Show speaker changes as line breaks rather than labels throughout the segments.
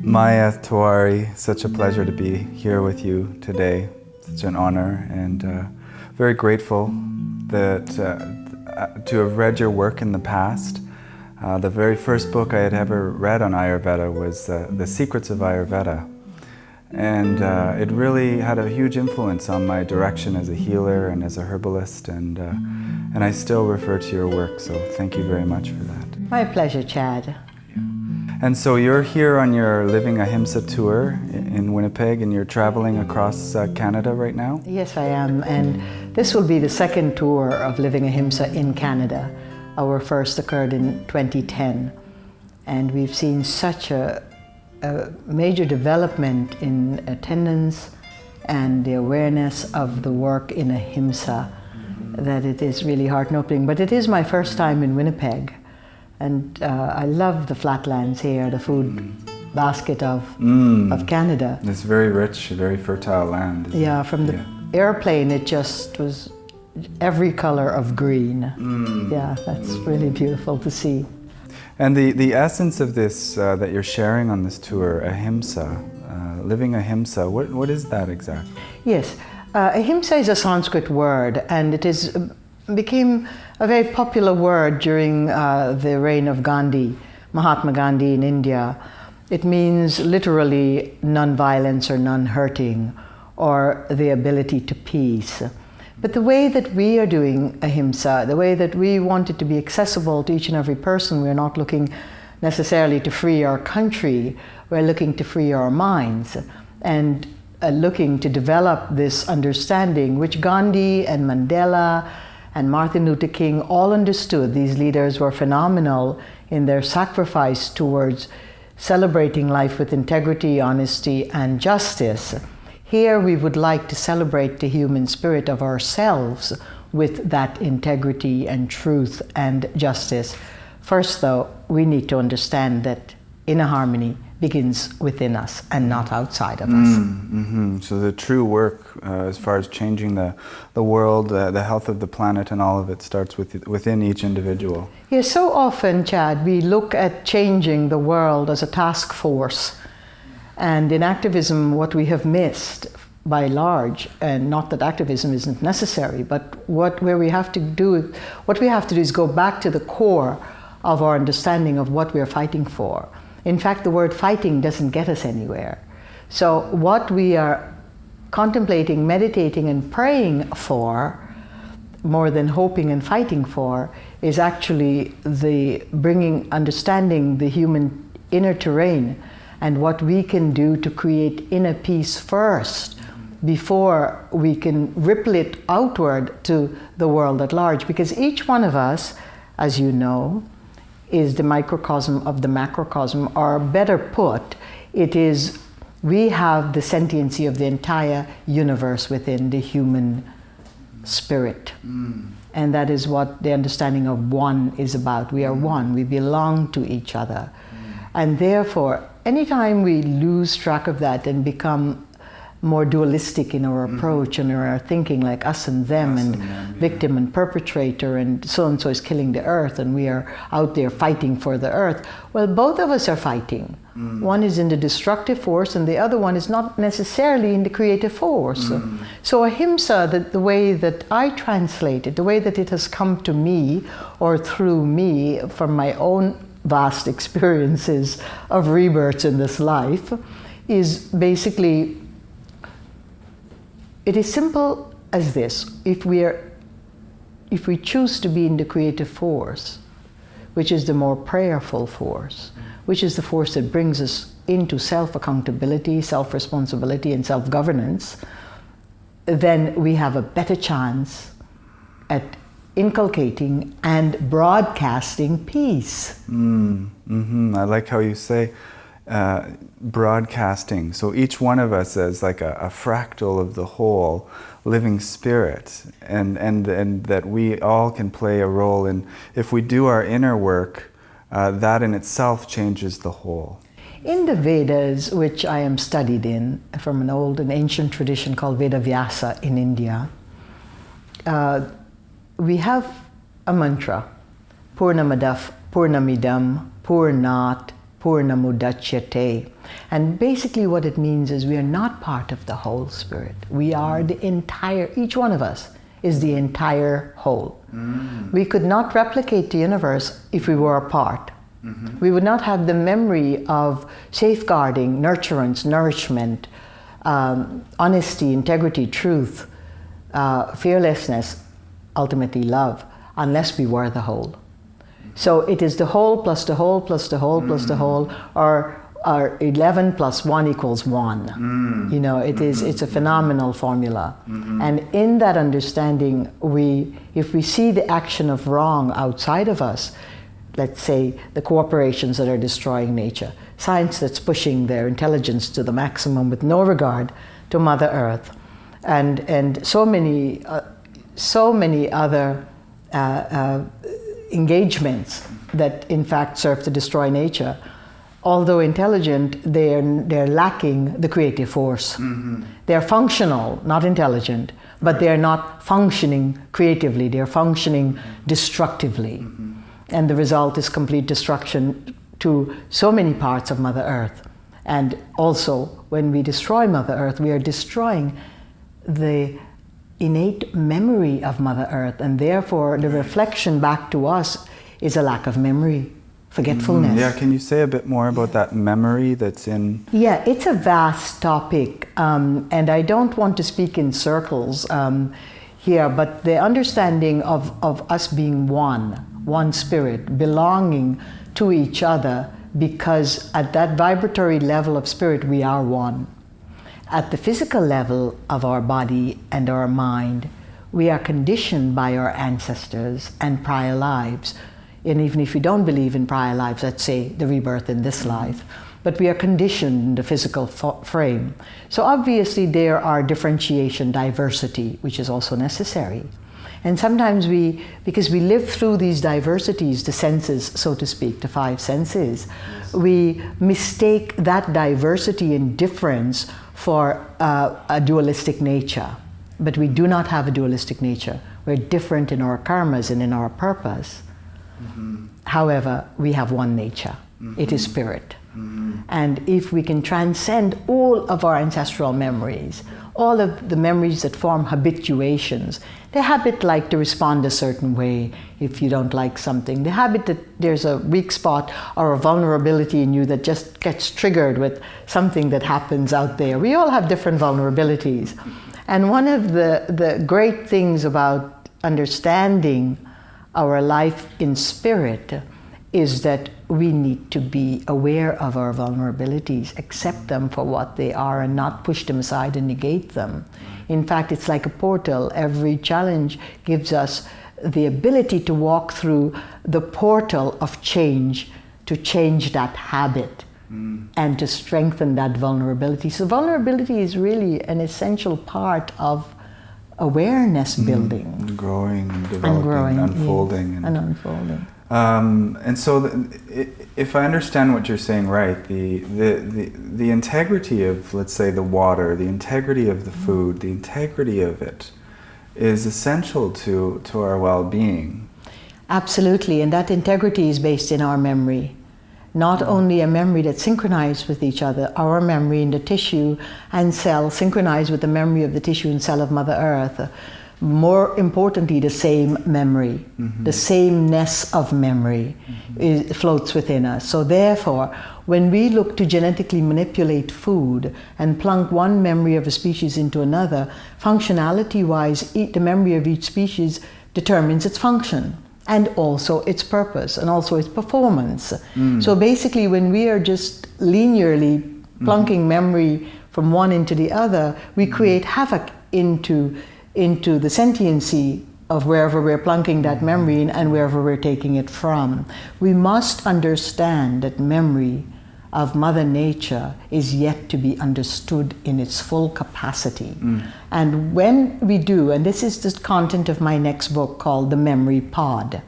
Maya, Tiwari, such a pleasure to be here with you today. Such an honor, and very grateful that to have read your work in the past. The very first book I had ever read on Ayurveda was The Secrets of Ayurveda. And it really had a huge influence on my direction as a healer and as a herbalist, and I still refer to your work, so thank you very much for that.
My pleasure, Chad.
And so you're here on your Living Ahimsa tour in Winnipeg, and you're traveling across Canada right now?
Yes, I am, and this will be the second tour of Living Ahimsa in Canada. Our first occurred in 2010, and we've seen such a major development in attendance and the awareness of the work in Ahimsa that it is really heart-opening. But it is my first time in Winnipeg. And I love the flatlands here, the food basket of Canada.
It's very rich, very fertile land.
Yeah, from the airplane it just was every color of green. Yeah, that's really beautiful to see.
And the essence of this that you're sharing on this tour, Ahimsa, Living Ahimsa, what is that exactly?
Yes, Ahimsa is a Sanskrit word, and it became a very popular word during the reign of Gandhi, Mahatma Gandhi in India. It means literally non-violence or non-hurting, or the ability to peace. But the way that we are doing Ahimsa, the way that we want it to be accessible to each and every person, we're not looking necessarily to free our country, we're looking to free our minds, and looking to develop this understanding which Gandhi and Mandela and Martin Luther King all understood. These leaders were phenomenal in their sacrifice towards celebrating life with integrity, honesty, and justice. Here we would like to celebrate the human spirit of ourselves with that integrity and truth and justice. First, though, we need to understand that inner harmony begins within us and not outside of us.
So the true work as far as changing the world, the health of the planet and all of it starts within each individual.
Yes, so often, Chad, we look at changing the world as a task force. And in activism, what we have missed by large, and not that activism isn't necessary, but what we have to do is go back to the core of our understanding of what we're fighting for. In fact, the word fighting doesn't get us anywhere. So what we are contemplating, meditating, and praying for, more than hoping and fighting for, is actually understanding the human inner terrain and what we can do to create inner peace first before we can ripple it outward to the world at large. Because each one of us, as you know, is the microcosm of the macrocosm, or better put, we have the sentiency of the entire universe within the human spirit. And that is what the understanding of one is about. We are one, we belong to each other. And therefore, anytime we lose track of that and become more dualistic in our approach and our thinking, like us and them, victim and perpetrator, and so is killing the earth, and we are out there fighting for the earth. Well, both of us are fighting. One is in the destructive force, and the other one is not necessarily in the creative force. So Ahimsa, the way that I translate it, the way that it has come to me, or through me, from my own vast experiences of rebirths in this life, is basically, it is simple as this. If we choose to be in the creative force, which is the more prayerful force, which is the force that brings us into self-accountability, self-responsibility, and self-governance, then we have a better chance at inculcating and broadcasting peace.
I like how you say broadcasting. So each one of us is like a fractal of the whole living spirit, and that we all can play a role in, if we do our inner work, that in itself changes the whole.
In the Vedas, which I am studied in, from an old and ancient tradition called Veda Vyasa in India, we have a mantra, Purnamadav Purnamidam, Purnat, Purnamudachyate. And basically what it means is we are not part of the whole spirit. We are the entire, each one of us is the entire whole. We could not replicate the universe if we were a part. We would not have the memory of safeguarding, nurturance, nourishment, honesty, integrity, truth, fearlessness, ultimately love, unless we were the whole. So it is the whole plus the whole plus the whole plus the whole, or 11 plus 1 equals 1. You know, it's a phenomenal formula. And in that understanding, if we see the action of wrong outside of us, let's say the corporations that are destroying nature, science that's pushing their intelligence to the maximum with no regard to Mother Earth, and so many other engagements that in fact serve to destroy nature. Although intelligent, they're lacking the creative force. They're functional, not intelligent, but they're not functioning creatively, they're functioning destructively. And the result is complete destruction to so many parts of Mother Earth. And also, when we destroy Mother Earth, we are destroying the innate memory of Mother Earth, and therefore the reflection back to us is a lack of memory, forgetfulness.
Yeah, can you say a bit more about that memory that's in?
Yeah, it's a vast topic, and I don't want to speak in circles here, but the understanding of us being one spirit, belonging to each other, because at that vibratory level of spirit we are one. At the physical level of our body and our mind, we are conditioned by our ancestors and prior lives. And even if we don't believe in prior lives, let's say the rebirth in this life, but we are conditioned in the physical frame. So obviously there are differentiation, diversity, which is also necessary. And sometimes because we live through these diversities, the senses, so to speak, the 5 senses, we mistake that diversity and difference for a dualistic nature. But we do not have a dualistic nature. We're different in our karmas and in our purpose. However, we have one nature. It is spirit. And if we can transcend all of our ancestral memories, all of the memories that form habituations, the habit like to respond a certain way if you don't like something, the habit that there's a weak spot or a vulnerability in you that just gets triggered with something that happens out there. We all have different vulnerabilities. And one of the great things about understanding our life in spirit is that we need to be aware of our vulnerabilities, accept them for what they are and not push them aside and negate them. In fact, it's like a portal. Every challenge gives us the ability to walk through the portal of change, to change that habit and to strengthen that vulnerability. So vulnerability is really an essential part of awareness building.
Growing, developing, unfolding.
Yeah, and unfolding.
And so, if I understand what you're saying right, the integrity of, let's say, the water, the integrity of the food, the integrity of it is essential to our well-being.
Absolutely, and that integrity is based in our memory. Not only a memory that's synchronized with each other, our memory in the tissue and cell synchronized with the memory of the tissue and cell of Mother Earth. More importantly, the same memory, the sameness of memory floats within us. So therefore, when we look to genetically manipulate food and plunk one memory of a species into another, functionality-wise, the memory of each species determines its function and also its purpose and also its performance. So basically, when we are just linearly plunking memory from one into the other, we create havoc into the sentiency of wherever we're plunking that memory in and wherever we're taking it from. We must understand that memory of Mother Nature is yet to be understood in its full capacity. And when we do, and this is the content of my next book called The Memory Pod,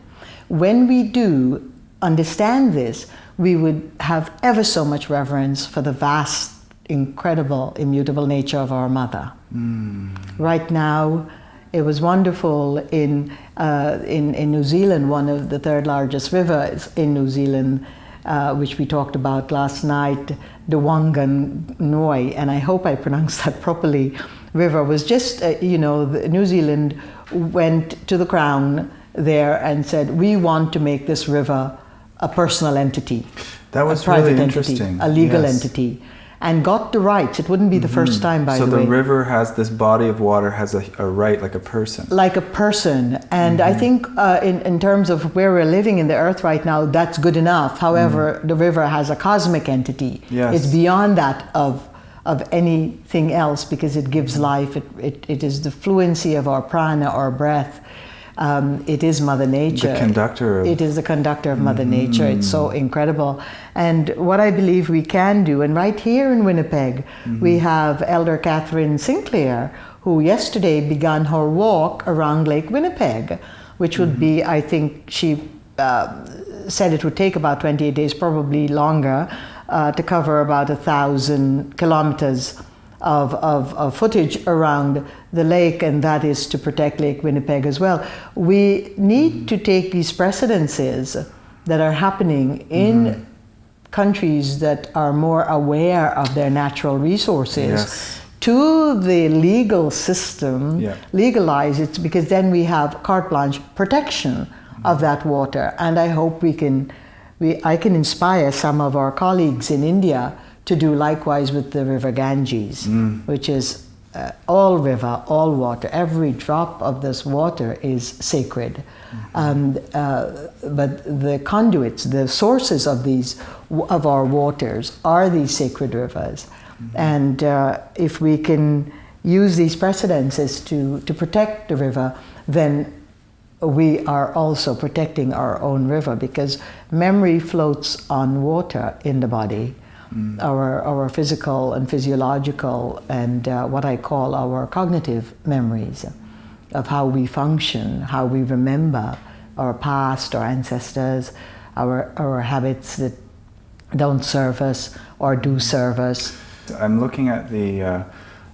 when we do understand this, we would have ever so much reverence for the vast, incredible, immutable nature of our Mother. Right now, it was wonderful in in New Zealand, one of the third largest rivers in New Zealand, which we talked about last night, the Wanganui, and I hope I pronounced that properly, river was just, New Zealand went to the Crown there and said, we want to make this river a personal entity.
That was
a private
really
entity,
interesting.
a legal
Yes.
entity, and got the rights. It wouldn't be the first time, by the way.
So the river has, this body of water has a right like a person.
Like a person. And I think in terms of where we're living in the earth right now, that's good enough. However, the river has a cosmic entity.
Yes.
It's beyond that of anything else, because it gives life. It is the fluency of our prana, our breath. It is Mother Nature.
The conductor of...
It is the conductor of Mother Nature. It's so incredible. And what I believe we can do, and right here in Winnipeg, we have Elder Catherine Sinclair, who yesterday began her walk around Lake Winnipeg, which would be, I think she said it would take about 28 days, probably longer, to cover about 1,000 kilometers of footage around the lake, and that is to protect Lake Winnipeg as well. We need to take these precedences that are happening in countries that are more aware of their natural resources
Yes.
to the legal system, legalize it, because then we have carte blanche protection of that water. And I hope I can inspire some of our colleagues in India to do likewise with the river Ganges, which is all river, all water. Every drop of this water is sacred. But the conduits, the sources of our waters are these sacred rivers. And if we can use these precedences to protect the river, then we are also protecting our own river, because memory floats on water in the body. Our physical and physiological and what I call our cognitive memories of how we function, how we remember our past, our ancestors, our habits that don't serve us or do serve us.
I'm looking at the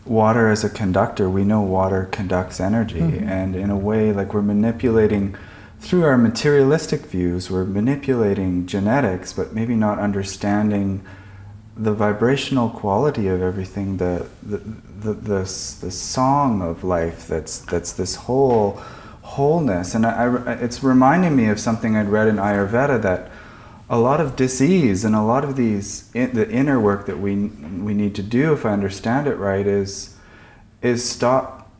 water as a conductor. We know water conducts energy, and in a way, like, we're manipulating, through our materialistic views, we're manipulating genetics, but maybe not understanding the vibrational quality of everything, the song of life that's this wholeness. And it's reminding me of something I'd read in Ayurveda, that a lot of disease and a lot of the inner work that we need to do, if I understand it right, is stop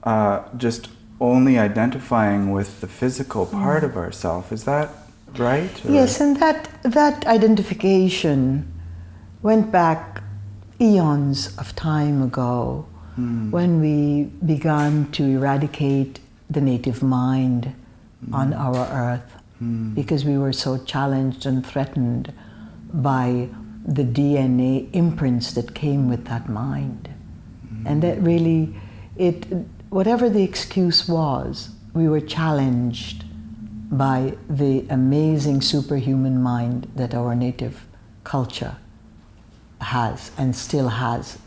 just only identifying with the physical part of ourself. Is that right? Or?
Yes, and that identification went back eons of time ago, when we began to eradicate the native mind on our earth, because we were so challenged and threatened by the DNA imprints that came with that mind. And that really, whatever the excuse was, we were challenged by the amazing superhuman mind that our native culture has and still has,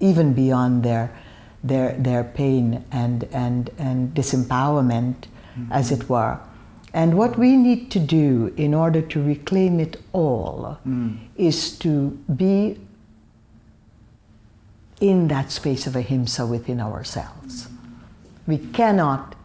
even beyond their pain and disempowerment, as it were. And what we need to do in order to reclaim it all is to be in that space of ahimsa within ourselves. We cannot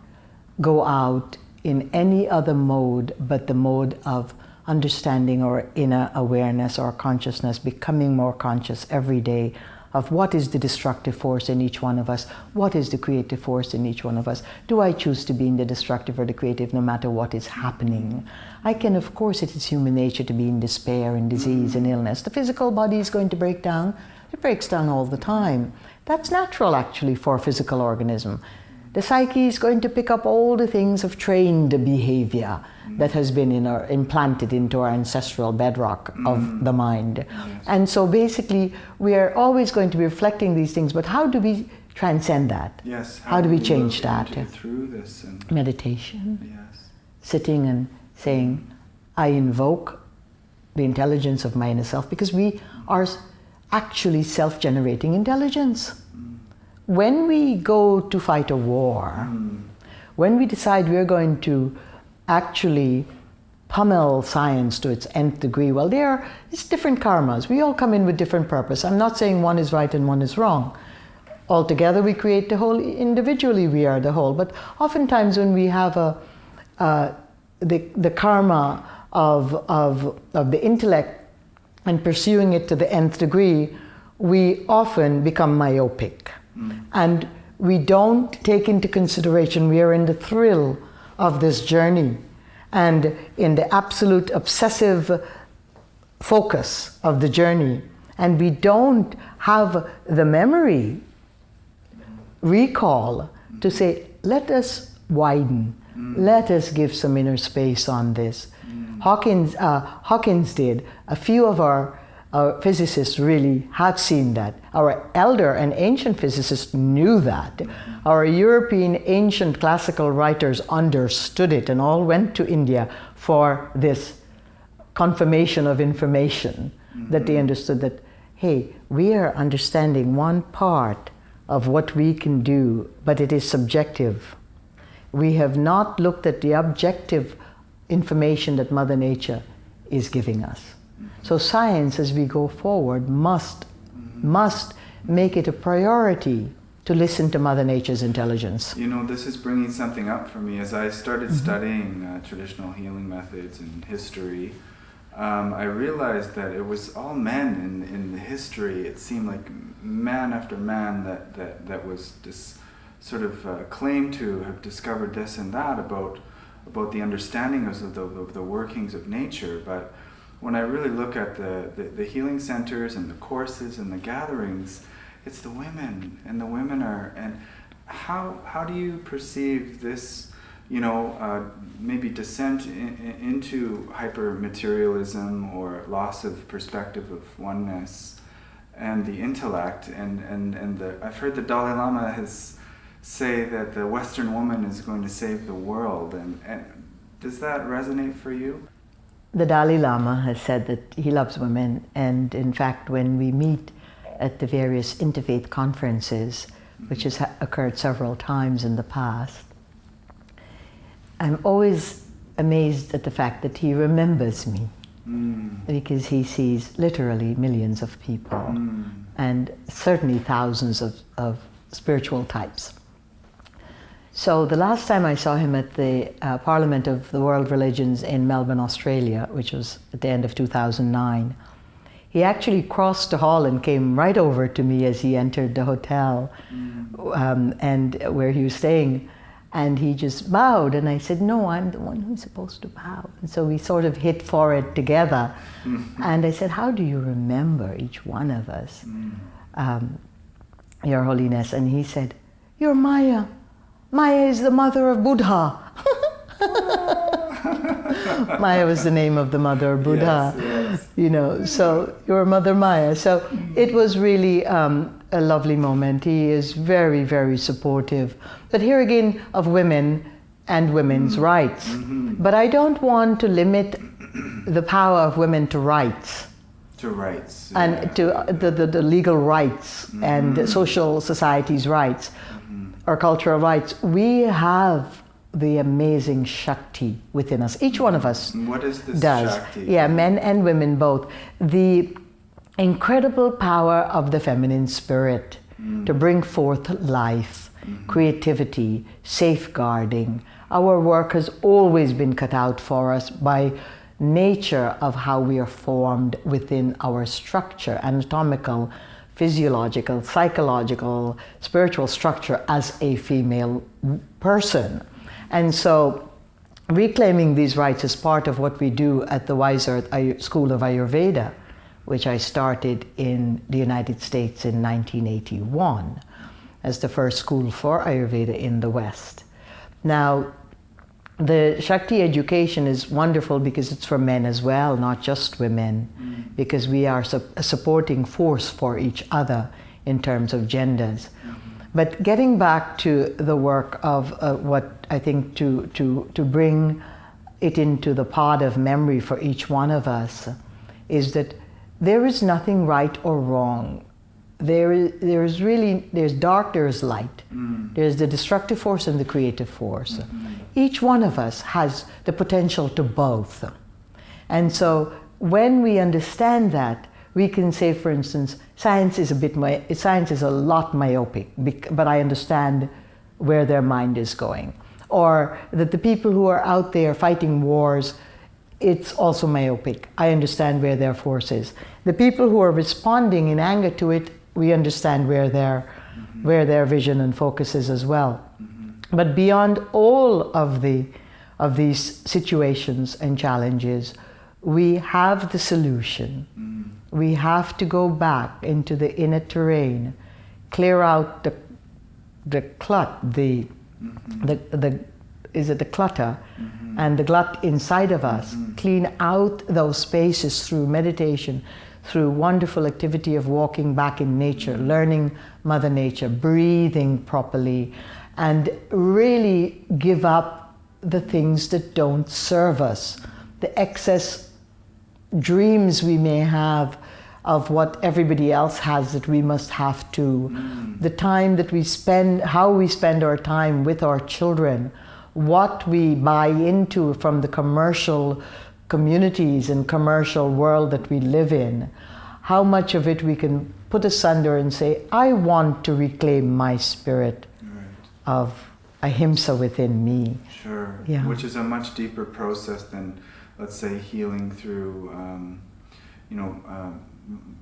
go out in any other mode but the mode of understanding our inner awareness, our consciousness, becoming more conscious every day of what is the destructive force in each one of us, what is the creative force in each one of us. Do I choose to be in the destructive or the creative no matter what is happening? I can, of course, it is human nature to be in despair and disease and illness. The physical body is going to break down. It breaks down all the time. That's natural, actually, for a physical organism. The psyche is going to pick up all the things of trained behavior that has been implanted into our ancestral bedrock of the mind.
Yes.
And so basically, we are always going to be reflecting these things, but how do we transcend that?
Yes.
How do we change that?
Through this and
Meditation.
yes.
Sitting and saying, I invoke the intelligence of my inner self, because we are actually self-generating intelligence. When we go to fight a war, when we decide we're going to actually pummel science to its nth degree, well, it's different karmas. We all come in with different purpose. I'm not saying one is right and one is wrong. Altogether, we create the whole. Individually, we are the whole. But oftentimes, when we have the karma of the intellect and pursuing it to the nth degree, we often become myopic. And we don't take into consideration we are in the thrill of this journey and in the absolute obsessive focus of the journey. And we don't have the memory, recall, to say, let us widen, let us give some inner space on this. Hawkins did. A few of our physicists really have seen that. Our elder and ancient physicists knew that. Our European ancient classical writers understood it and all went to India for this confirmation of information, that they understood that, hey, we are understanding one part of what we can do, but it is subjective. We have not looked at the objective information that Mother Nature is giving us. So science, as we go forward, must make it a priority to listen to Mother Nature's intelligence.
You know, this is bringing something up for me. As I started studying traditional healing methods and history, I realized that it was all men in the history. It seemed like man after man that was this sort of claimed to have discovered this and that about the understanding of the workings of nature. But when I really look at the healing centers and the courses and the gatherings, it's the women, and the women are. And how do you perceive this? You know, maybe descent into hyper-materialism or loss of perspective of oneness, and the intellect, and I've heard the Dalai Lama has say that the Western woman is going to save the world, and does that resonate for you?
The Dalai Lama has said that he loves women, and in fact, when we meet at the various interfaith conferences, which has occurred several times in the past, I'm always amazed at the fact that he remembers me, because he sees literally millions of people, and certainly thousands of spiritual types. So the last time I saw him at the Parliament of the World Religions in Melbourne, Australia, which was at the end of 2009, he actually crossed the hall and came right over to me as he entered the hotel and where he was staying. And he just bowed, and I said, no, I'm the one who's supposed to bow. And so we sort of hit for it together. And I said, how do you remember each one of us, Your Holiness? And he said, you're Maya. Maya is the mother of Buddha. Maya was the name of the mother of Buddha. Yes. You know, so you're Mother Maya. So it was really a lovely moment. He is very, very supportive. But here again, of women and women's rights. But I don't want to limit the power of women to rights.
To rights.
And to the legal rights and social society's rights or cultural rights. We have the amazing Shakti within us. Each one of us
what is this
does.
Shakti?
Yeah, men and women both. The incredible power of the feminine spirit to bring forth life, creativity, safeguarding. Our work has always been cut out for us by nature of how we are formed within our structure, anatomical, physiological, psychological, spiritual structure as a female person. And so reclaiming these rights is part of what we do at the Wise Earth School of Ayurveda, which I started in the United States in 1981 as the first school for Ayurveda in the West. Now, the Shakti education is wonderful because it's for men as well, not just women, because we are a supporting force for each other in terms of genders. But getting back to the work of what I think to bring it into the pod of memory for each one of us is that there is nothing right or wrong there's dark, there's light. There's the destructive force and the creative force. Each one of us has the potential to both. And so when we understand that, we can say, for instance, science is a lot myopic, but I understand where their mind is going. Or that the people who are out there fighting wars, it's also myopic. I understand where their force is. The people who are responding in anger to it, we understand where their vision and focus is as well. But beyond all of these situations and challenges, we have the solution. We have to go back into the inner terrain, clear out the clutter and the glut inside of us, clean out those spaces through meditation, through wonderful activity of walking back in nature, learning Mother Nature, breathing properly, and really give up the things that don't serve us, the excess dreams we may have of what everybody else has that we must have to, the time that we spend, how we spend our time with our children, what we buy into from the commercial communities and commercial world that we live in, how much of it we can put asunder and say, I want to reclaim my spirit of a Himsa within me.
Sure,
yeah.
Which is a much deeper process than, let's say, healing through,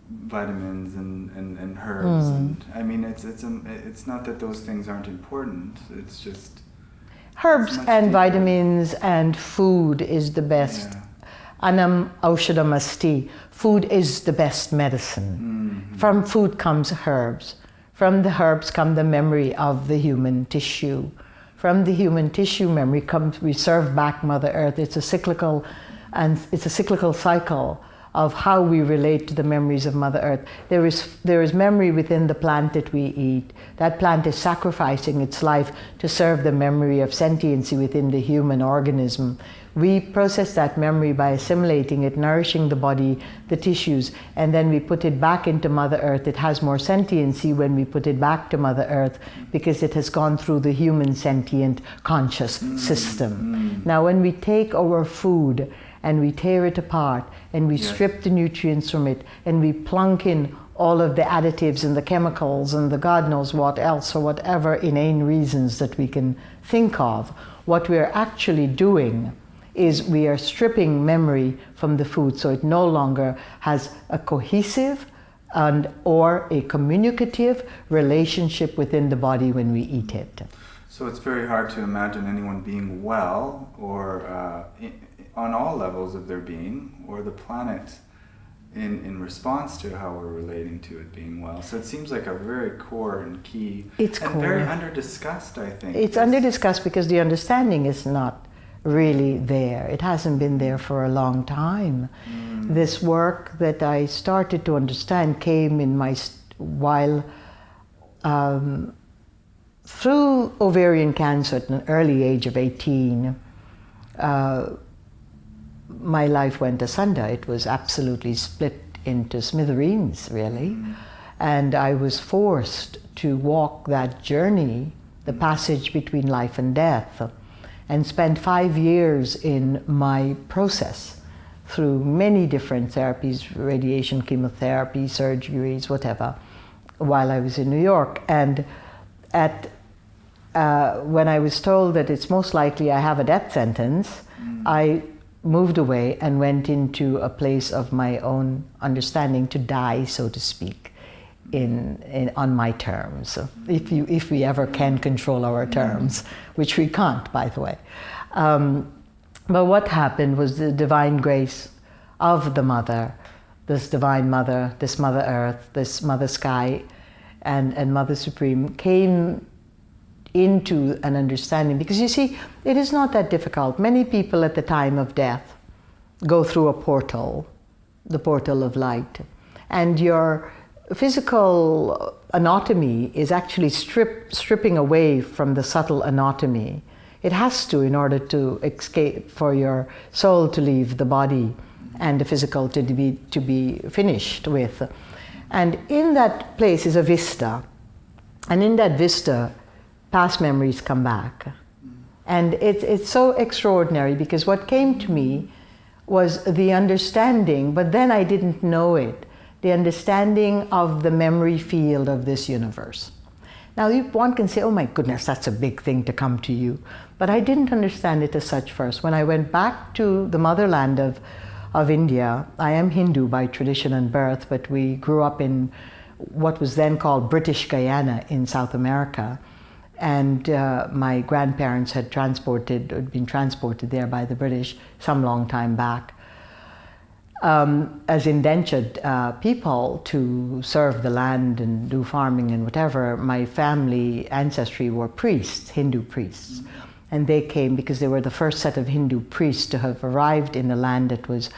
vitamins and herbs. And I mean, it's not that those things aren't important. It's just
herbs and vitamins and food is the best.
Yeah.
Anam aushadam asti. Food is the best medicine. From food comes herbs. From the herbs come the memory of the human tissue. From the human tissue memory comes, we serve back Mother Earth. It's a cyclical cycle of how we relate to the memories of Mother Earth. There is memory within the plant that we eat. That plant is sacrificing its life to serve the memory of sentiency within the human organism. We process that memory by assimilating it, nourishing the body, the tissues, and then we put it back into Mother Earth. It has more sentiency when we put it back to Mother Earth because it has gone through the human sentient conscious system. Now when we take our food and we tear it apart and we strip the nutrients from it and we plunk in all of the additives and the chemicals and the God knows what else or whatever inane reasons that we can think of, what we're actually doing is we are stripping memory from the food so it no longer has a cohesive or a communicative relationship within the body when we eat it.
So it's very hard to imagine anyone being well or on all levels of their being, or the planet in response to how we're relating to it being well. So it seems like a very core and key,
it's
and
core.
Very under-discussed, I think.
It's under-discussed because the understanding is not really there. It hasn't been there for a long time. This work that I started to understand came in while through ovarian cancer at an early age of 18. My life went asunder. It was absolutely split into smithereens, really. And I was forced to walk that journey, the passage between life and death, and spent 5 years in my process through many different therapies, radiation, chemotherapy, surgeries, whatever, while I was in New York. And when I was told that it's most likely I have a death sentence, I moved away and went into a place of my own understanding to die, so to speak, on my terms, if we ever can control our terms, which we can't, by the way. But what happened was the divine grace of the Mother, this Divine Mother, this Mother Earth, this Mother Sky, and Mother Supreme came into an understanding. Because you see, it is not that difficult. Many people at the time of death go through a portal, the portal of light, and your physical anatomy is actually stripping away from the subtle anatomy. It has to, in order to escape, for your soul to leave the body and the physical to be finished with. And in that place is a vista. And in that vista, past memories come back. And it's so extraordinary because what came to me was the understanding, but then I didn't know it, the understanding of the memory field of this universe. Now, one can say, oh my goodness, that's a big thing to come to you. But I didn't understand it as such first. When I went back to the motherland of India, I am Hindu by tradition and birth, but we grew up in what was then called British Guyana in South America. And my grandparents had been transported there by the British some long time back as indentured people to serve the land and do farming and whatever. My family ancestry were priests, Hindu priests. And they came because they were the first set of Hindu priests to have arrived in the land that was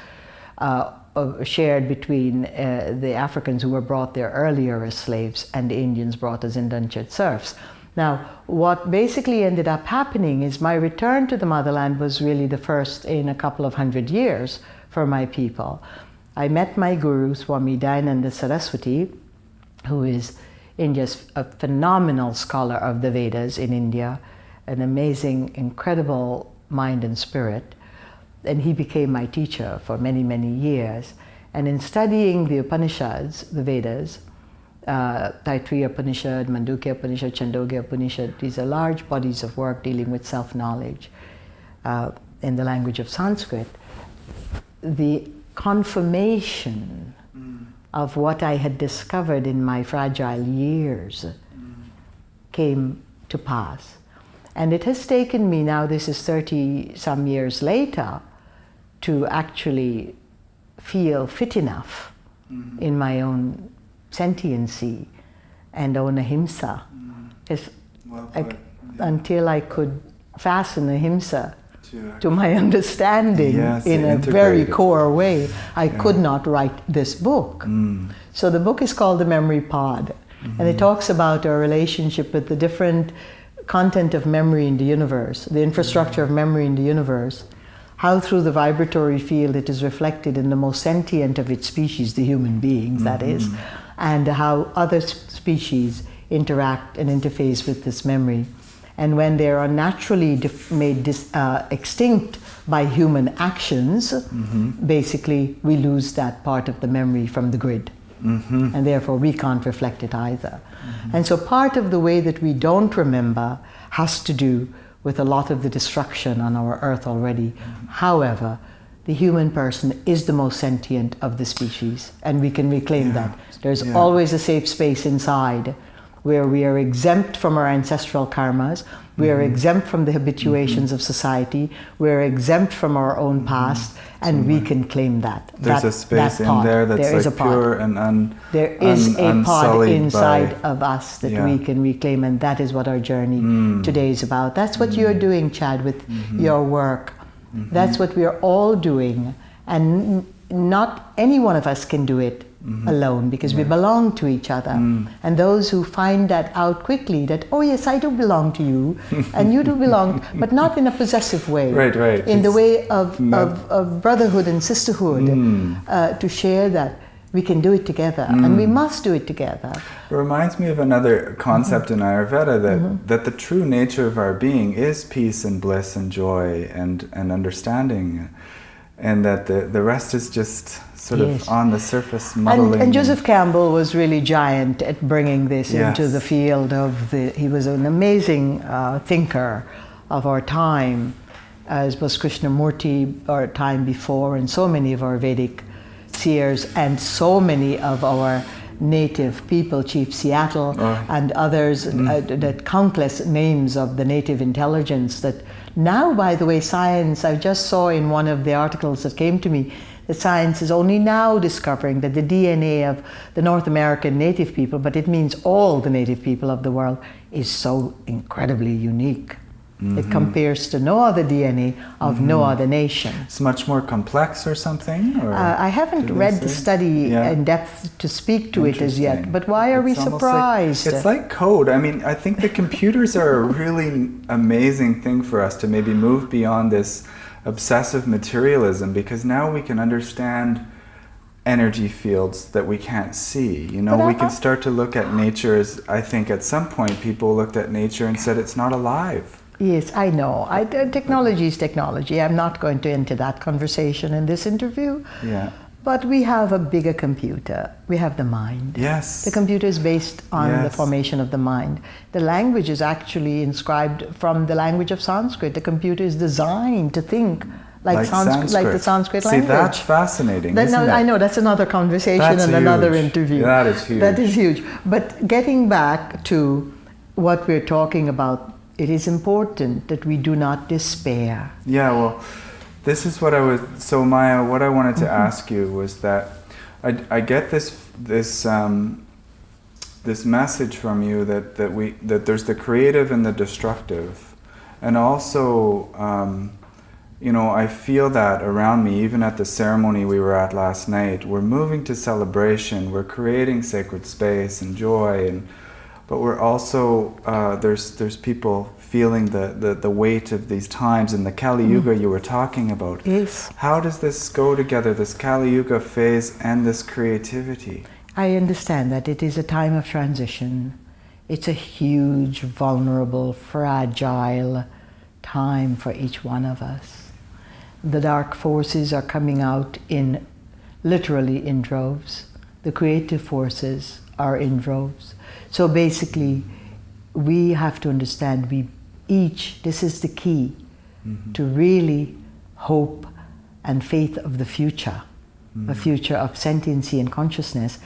shared between the Africans who were brought there earlier as slaves and the Indians brought as indentured serfs. Now, what basically ended up happening is my return to the motherland was really the first in a couple of 100 years for my people. I met my guru, Swami Dayananda Saraswati, who is India's a phenomenal scholar of the Vedas in India, an amazing, incredible mind and spirit. And he became my teacher for many, many years. And in studying the Upanishads, the Vedas, Taittiriya Upanishad, Mandukya Upanishad, Chandogya Upanishad, these are large bodies of work dealing with self-knowledge in the language of Sanskrit. The confirmation of what I had discovered in my fragile years came to pass. And it has taken me now, this is 30-some years later, to actually feel fit enough in my own sentiency and own Himsa. Until I could fasten Himsa to my understanding in a very core way, I could not write this book. So the book is called The Memory Pod, and it talks about our relationship with the different content of memory in the universe, the infrastructure of memory in the universe, how through the vibratory field it is reflected in the most sentient of its species, the human beings, that is, and how other species interact and interface with this memory. And when they are naturally made extinct by human actions, basically we lose that part of the memory from the grid. And therefore we can't reflect it either. And so part of the way that we don't remember has to do with a lot of the destruction on our earth already. However, the human person is the most sentient of the species, and we can reclaim that. There's always a safe space inside where we are exempt from our ancestral karmas, we are exempt from the habituations of society, we're exempt from our own past, and we can claim that.
There's a space in there that's like pure and
there is a pod inside of us that we can reclaim, and that is what our journey today is about. That's what you're doing, Chad, with your work. That's what we're all doing, and not any one of us can do it alone, because we belong to each other. And those who find that out quickly, that, oh yes, I do belong to you, and you do belong, but not in a possessive way.
Right.
In the way of brotherhood and sisterhood, to share that we can do it together, and we must do it together.
It reminds me of another concept in Ayurveda, that the true nature of our being is peace and bliss and joy and understanding, and that the rest is just sort of on the surface muddling.
And Joseph Campbell was really giant at bringing this into the field of he was an amazing thinker of our time, as was Krishnamurti our time before, and so many of our Vedic seers, and so many of our native people, Chief Seattle and others, that countless names of the native intelligence that now, by the way, science, I just saw in one of the articles that came to me, that science is only now discovering that the DNA of the North American native people, but it means all the native people of the world, is so incredibly unique. It compares to no other DNA of no other nation.
It's much more complex or something? Or
I haven't read the study in depth to speak to it as yet, but why are we surprised?
It's like code. I mean, I think the computers are a really amazing thing for us to maybe move beyond this obsessive materialism, because now we can understand energy fields that we can't see. You know,
But
we can start to look at nature as, I think at some point people looked at nature and said it's not alive.
Yes, I know. Technology is technology. I'm not going to enter that conversation in this interview.
Yeah.
But we have a bigger computer. We have the mind.
Yes.
The computer is based on the formation of the mind. The language is actually inscribed from the language of Sanskrit. The computer is designed to think like Sanskrit, like the Sanskrit language.
See, that's fascinating, isn't it?
I know, that's another conversation and another interview.
That is huge.
That is huge. But getting back to what we're talking about, it is important that we do not despair.
Yeah, well, this is what I was. So Maya, what I wanted to ask you was that I get this message from you that there's the creative and the destructive, and also you know, I feel that around me. Even at the ceremony we were at last night, we're moving to celebration. We're creating sacred space and joy, but we're also there's people feeling the weight of these times in the Kali Yuga you were talking about.
Yes.
How does this go together, this Kali Yuga phase and this creativity?
I understand that it is a time of transition. It's a huge, vulnerable, fragile time for each one of us. The dark forces are coming out literally in droves. The creative forces are in droves. So basically, we have to understand this is the key to really hope and faith of the future, a future of sentiency and consciousness.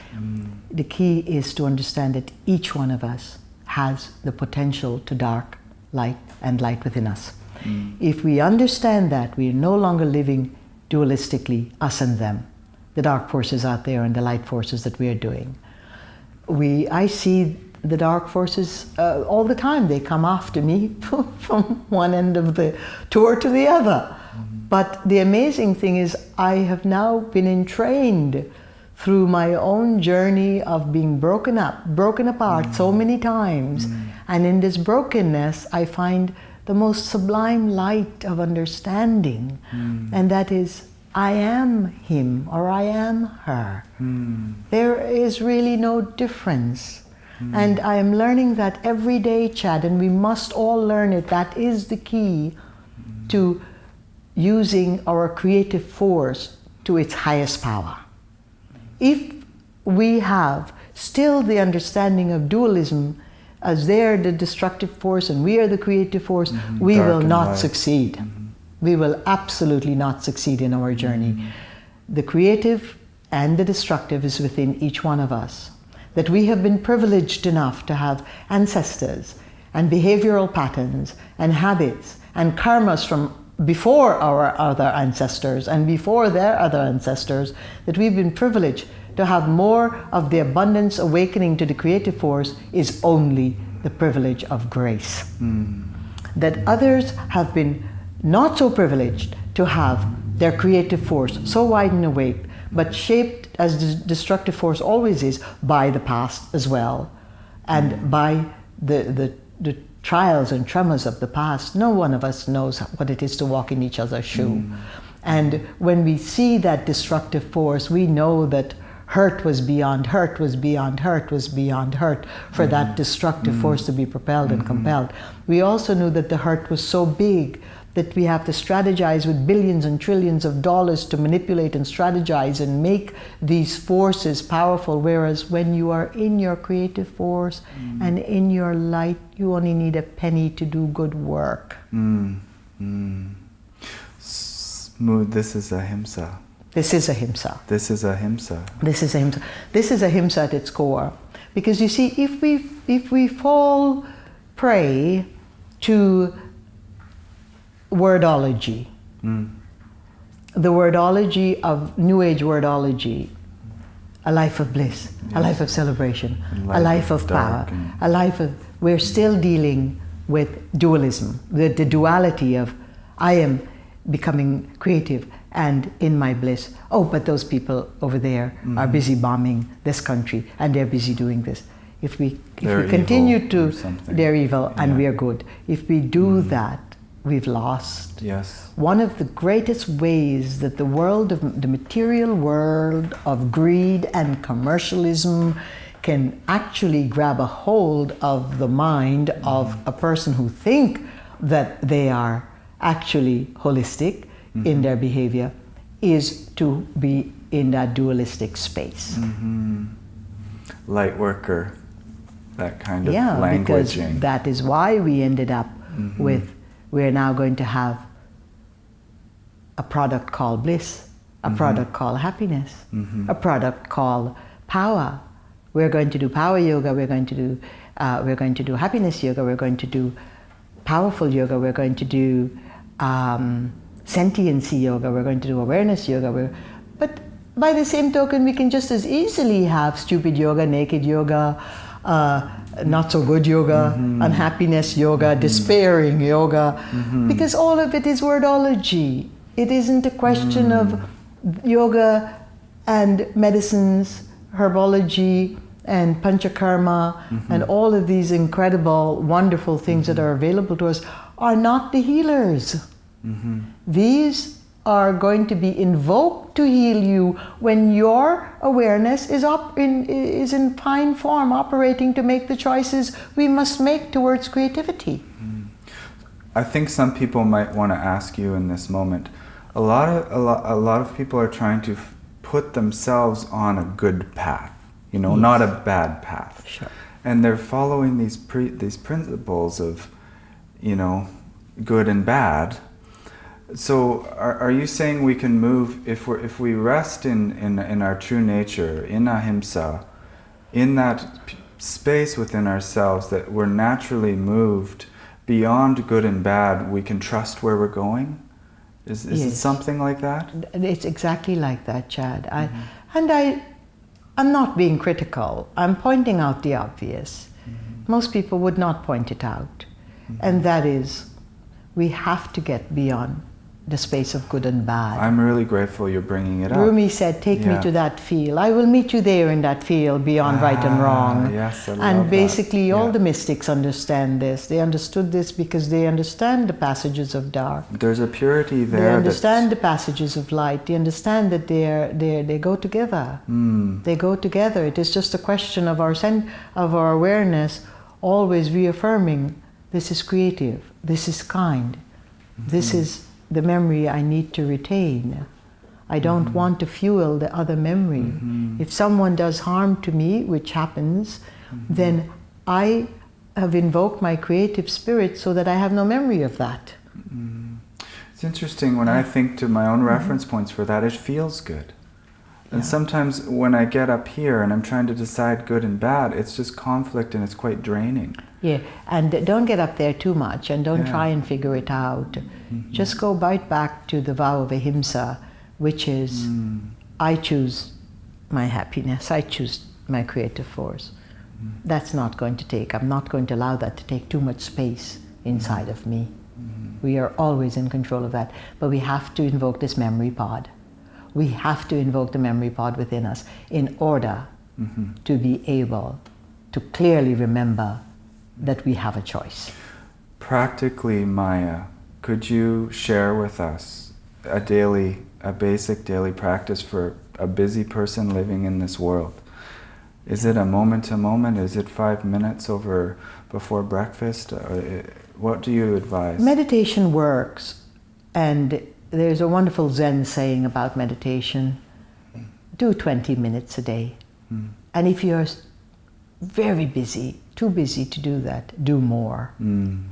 The key is to understand that each one of us has the potential to dark, light, and light within us. If we understand that, we are no longer living dualistically, us and them, the dark forces out there and the light forces that we are doing. I see the dark forces all the time. They come after me from one end of the tour to the other. But the amazing thing is I have now been entrained through my own journey of being broken apart so many times. And in this brokenness, I find the most sublime light of understanding. And that is, I am him or I am her. There is really no difference. And I am learning that every day, Chad, and we must all learn it. That is the key to using our creative force to its highest power. If we have still the understanding of dualism as they're the destructive force and we are the creative force, we will not succeed. We will absolutely not succeed in our journey. The creative and the destructive is within each one of us. That we have been privileged enough to have ancestors and behavioral patterns and habits and karmas from before our other ancestors and before their other ancestors, that we've been privileged to have more of the abundance awakening to the creative force is only the privilege of grace. That others have been not so privileged to have their creative force so wide and awake, but shaped as the destructive force always is by the past as well, and by the trials and traumas of the past. No one of us knows what it is to walk in each other's shoe. And when we see that destructive force, we know that hurt was beyond hurt was beyond hurt was beyond hurt for that destructive force to be propelled and compelled. We also knew that the hurt was so big that we have to strategize with billions and trillions of dollars to manipulate and strategize and make these forces powerful, whereas when you are in your creative force and in your light, you only need a penny to do good work.
Smooth, this is a Himsa.
This is a Himsa.
This is a Himsa.
This is a Himsa. This is a Himsa at its core. Because you see, if we fall prey to wordology, the wordology of New Age wordology, a life of bliss, a life of celebration, a life of power, a life of, we're still dealing with dualism, the duality of I am becoming creative and in my bliss. Oh, but those people over there are busy bombing this country and they're busy doing this. If we continue to, they're evil and we are good. If we do that, we've lost.
Yes.
One of the greatest ways that the material world of greed and commercialism can actually grab a hold of the mind of a person who think that they are actually holistic in their behavior is to be in that dualistic space.
Light worker, that kind of
Yeah, because
languaging.
that is why we ended up with, we're now going to have a product called bliss, a product called happiness, a product called power. We're going to do power yoga, we're going to do happiness yoga, we're going to do powerful yoga, we're going to do sentiency yoga, we're going to do awareness yoga. But by the same token, we can just as easily have stupid yoga, naked yoga, not so good yoga, unhappiness yoga, despairing yoga, because all of it is wordology. It isn't a question of yoga and medicines, herbology and panchakarma and all of these incredible, wonderful things that are available to us are not the healers. These are going to be invoked to heal you when your awareness is in fine form, operating to make the choices we must make towards creativity.
I think some people might want to ask you in this moment. A lot of people are trying to put themselves on a good path, not a bad path.
Sure.
And they're following these principles of, good and bad. So are you saying we can move, if we rest in our true nature, in Ahimsa, in that space within ourselves, that we're naturally moved beyond good and bad, we can trust where we're going? Is it something like that?
It's exactly like that, Chad. I'm not being critical. I'm pointing out the obvious. Most people would not point it out. And that is, we have to get beyond the space of good and bad.
I'm really grateful you're bringing it up.
Rumi said, take me to that field. I will meet you there in that field beyond right and wrong.
Yes, I love
and basically
that.
all the mystics understand this. They understood this because they understand the passages of dark.
There's a purity there.
They understand the passages of light. They understand that they go together. They go together. It is just a question of our awareness always reaffirming, this is creative, this is kind, this is the memory I need to retain. I don't want to fuel the other memory. If someone does harm to me, which happens, then I have invoked my creative spirit so that I have no memory of that.
It's interesting, when I think to my own reference points for that, it feels good. And sometimes when I get up here and I'm trying to decide good and bad, it's just conflict and it's quite draining.
Yeah, and don't get up there too much and don't try and figure it out. Just go right back to the vow of Himsa, which is, I choose my happiness, I choose my creative force. That's not going to take, I'm not going to allow that to take too much space inside of me. We are always in control of that, but we have to invoke this memory pod. We have to invoke the memory pod within us in order to be able to clearly remember that we have a choice.
Practically, Maya, could you share with us a basic daily practice for a busy person living in this world? Is it a moment to moment? Is it 5 minutes before breakfast? What do you advise?
Meditation works, and there's a wonderful Zen saying about meditation: do 20 minutes a day. And if you're very busy, too busy to do that, do more. And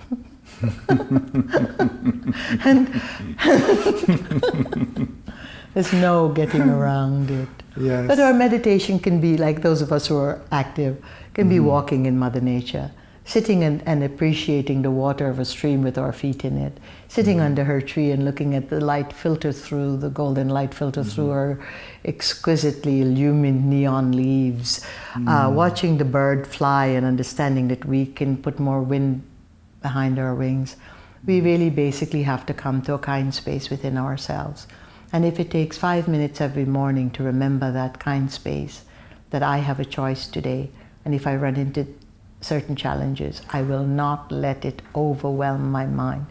there's no getting around it.
Yes.
But our meditation can be, like those of us who are active, can be walking in Mother Nature, sitting and appreciating the water of a stream with our feet in it, sitting under her tree and looking at the light filter through, the golden light filter through her exquisitely illumined neon leaves, watching the bird fly and understanding that we can put more wind behind our wings. We really basically have to come to a kind space within ourselves. And if it takes 5 minutes every morning to remember that kind space, that I have a choice today, and if I run into certain challenges, I will not let it overwhelm my mind.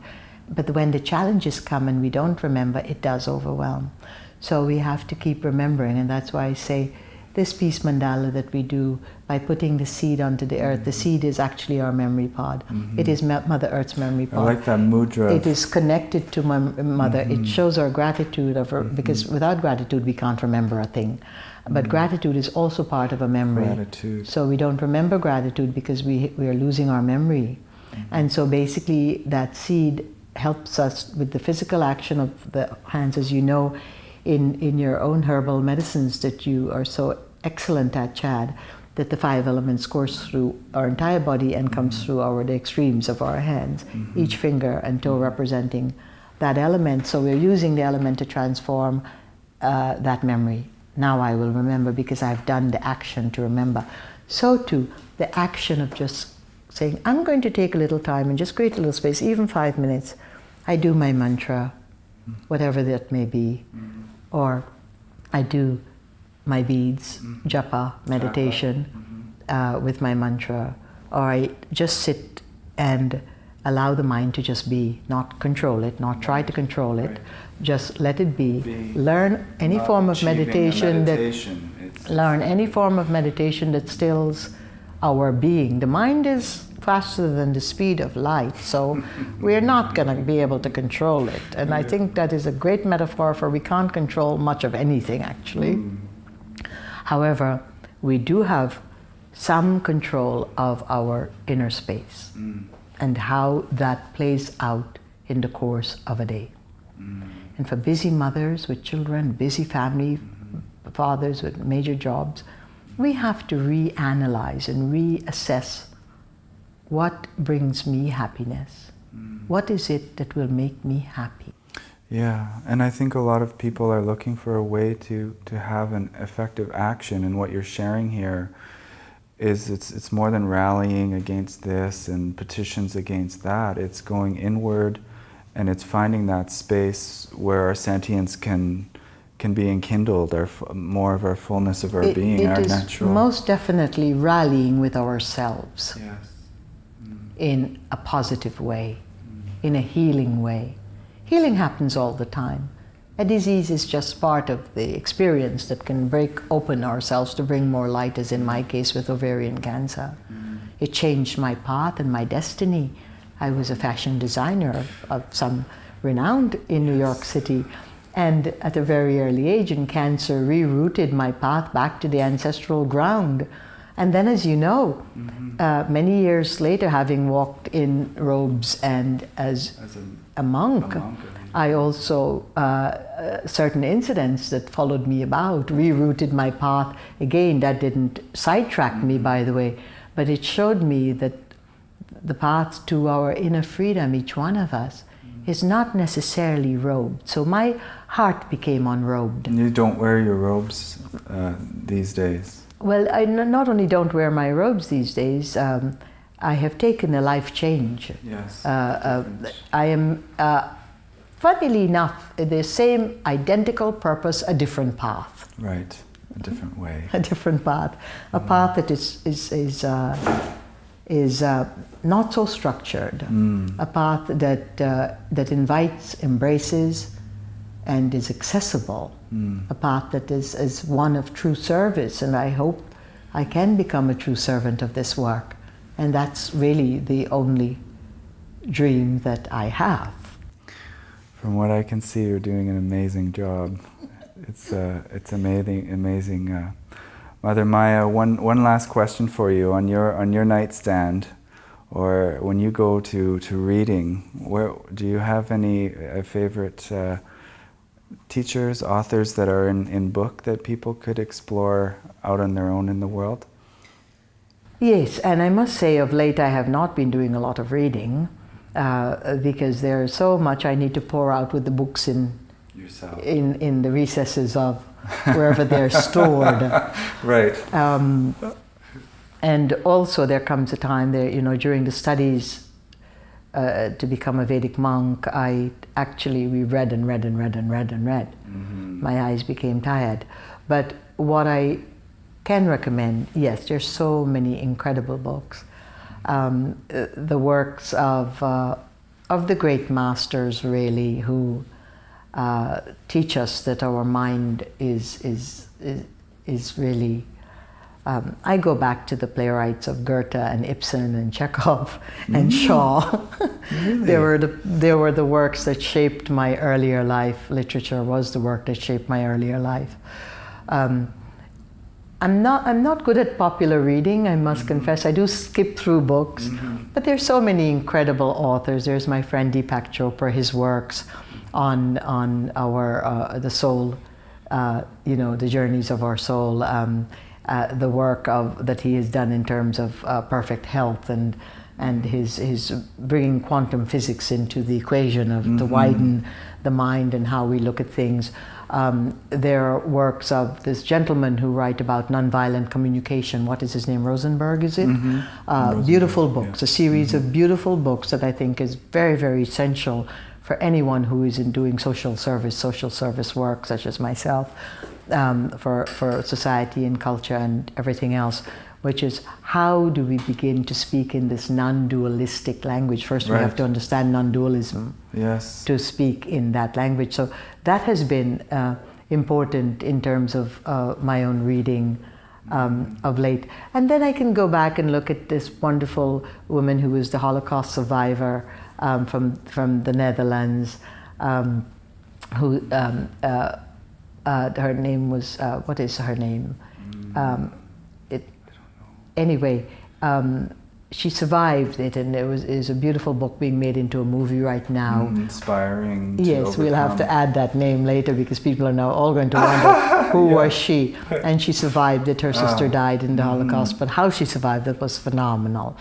But when the challenges come and we don't remember, it does overwhelm. So we have to keep remembering, and that's why I say this peace mandala that we do by putting the seed onto the earth. The seed is actually our memory pod. It is Mother Earth's memory pod.
I like that mudra.
It is connected to my mother. It shows our gratitude of her, because without gratitude we can't remember a thing. But gratitude is also part of a memory.
Gratitude.
So we don't remember gratitude because we are losing our memory. And so basically that seed helps us with the physical action of the hands, as you know, in your own herbal medicines that you are so excellent at, Chad, that the 5 elements course through our entire body and comes through the extremes of our hands, each finger and toe representing that element. So we're using the element to transform that memory. Now I will remember because I've done the action to remember. So too, the action of just saying, I'm going to take a little time and just create a little space, even 5 minutes. I do my mantra, whatever that may be, or I do my beads, japa, meditation with my mantra, or I just sit and allow the mind to just be, not control it, not try to control it, just let it be. Learn any form of meditation learn any form of meditation that stills our being. The mind is faster than the speed of light, so we're not going to be able to control it. And I think that is a great metaphor for we can't control much of anything, actually. However, we do have some control of our inner space and how that plays out in the course of a day. And for busy mothers with children, busy family fathers with major jobs, we have to reanalyze and reassess what brings me happiness. What is it that will make me happy?
Yeah, and I think a lot of people are looking for a way to have an effective action, and what you're sharing here is it's more than rallying against this and petitions against that. It's going inward, and it's finding that space where our sentience can be enkindled, more of our fullness of our being, our natural.
It is most definitely rallying with ourselves.
Yes.
In a positive way, in a healing way. Healing happens all the time. A disease is just part of the experience that can break open ourselves to bring more light, as in my case with ovarian cancer. It changed my path and my destiny. I was a fashion designer of some renown in New York City, and at a very early age, and cancer rerouted my path back to the ancestral ground. And then, as you know, many years later, having walked in robes and as a monk, I also, certain incidents that followed me about, rerouted my path. Again, that didn't sidetrack me, by the way, but it showed me that the path to our inner freedom, each one of us, is not necessarily robed. So my heart became unrobed.
And you don't wear your robes these days?
Well, I not only don't wear my robes these days, I have taken a life change.
Yes.
I am, funnily enough, the same identical purpose, a different path.
Right, a different way.
A different path. A path that is not so structured. A path that invites, embraces, and is accessible. A path that is one of true service, and I hope I can become a true servant of this work. And that's really the only dream that I have.
From what I can see, you're doing an amazing job. It's amazing. Mother Maya, one last question for you. On your nightstand, or when you go to reading, where do you have any favorite teachers, authors that are in book that people could explore out on their own in the world?
Yes, and I must say of late I have not been doing a lot of reading because there's so much I need to pour out with the books in the recesses of wherever they're stored. Right. And also there comes a time there, during the studies to become a Vedic monk, we read and read and read and read and read. My eyes became tired. But what I can recommend, yes, there's so many incredible books. The works of of the great masters, really, who teach us that our mind is really. I go back to the playwrights of Goethe and Ibsen and Chekhov and Shaw.
Really?
They were the works that shaped my earlier life. Literature was the work that shaped my earlier life. I'm not good at popular reading, I must confess. I do skip through books, but there's so many incredible authors. There's my friend Deepak Chopra, his works on our the soul, the journeys of our soul, the work that he has done in terms of perfect health and his bringing quantum physics into the equation of to widen the mind and how we look at things. There are works of this gentleman who write about nonviolent communication. What is his name? Rosenberg, is it? Beautiful books, a series of beautiful books that I think is very, very essential for anyone who is in doing social service work, such as myself, for society and culture and everything else, which is how do we begin to speak in this non-dualistic language? First, we have to understand non-dualism to speak in that language. So that has been important in terms of my own reading of late. And then I can go back and look at this wonderful woman who was the Holocaust survivor from the Netherlands, who her name was, what is her name? Anyway, she survived it, and it is a beautiful book being made into a movie right now.
Inspiring.
Yes, we'll have to add that name later because people are now all going to wonder who was she. And she survived it. Her sister died in the Holocaust, but how she survived it was phenomenal.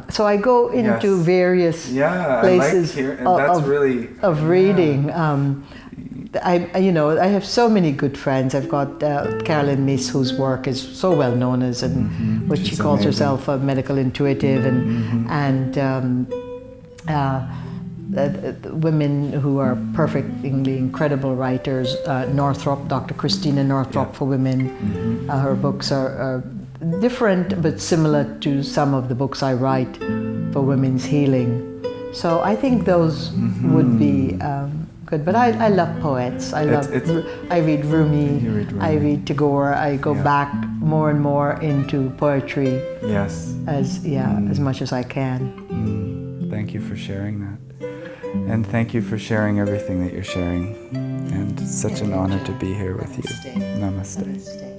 So I go into various places of reading. I have so many good friends. I've got Carolyn Meese, whose work is so well known as, which she calls herself a medical intuitive, and women who are perfectly incredible writers. Northrop, Dr. Christina Northrop for women. Her books are different but similar to some of the books I write for women's healing. So I think those would be good. But I love poets. I read Rumi. I read Tagore. I go back more and more into poetry.
Yes.
As much as I can.
Thank you for sharing that. And thank you for sharing everything that you're sharing. And it's such an honor to be here with you. Namaste.